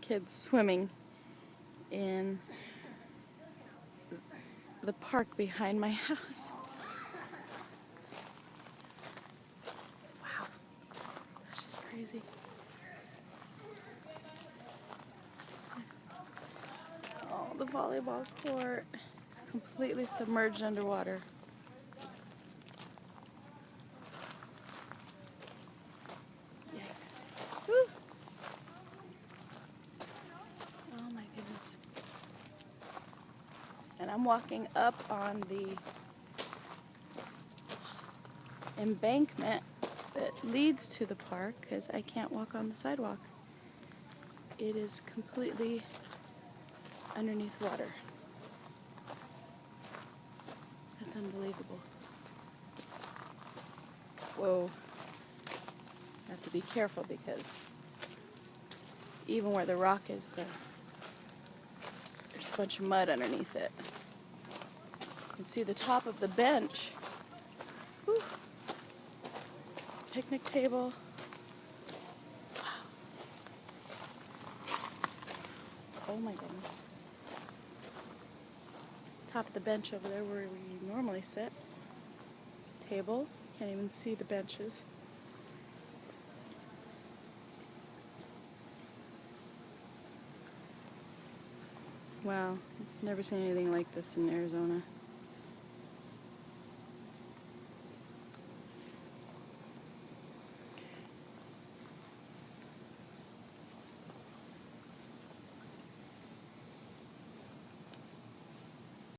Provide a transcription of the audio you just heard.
kids swimming in the park behind my house. Wow, that's just crazy. Oh, the volleyball court is completely submerged underwater. Yikes. Woo. Oh my goodness. And I'm walking up on the embankment that leads to the park because I can't walk on the sidewalk. It is completely underneath water. That's unbelievable. Whoa. I have to be careful because even where the rock is, there's a bunch of mud underneath it. You can see the top of the bench. Whew. Picnic table. Wow. Oh my goodness. Top of the bench over there where we normally sit. Table. Can't even see the benches. Wow, never seen anything like this in Arizona.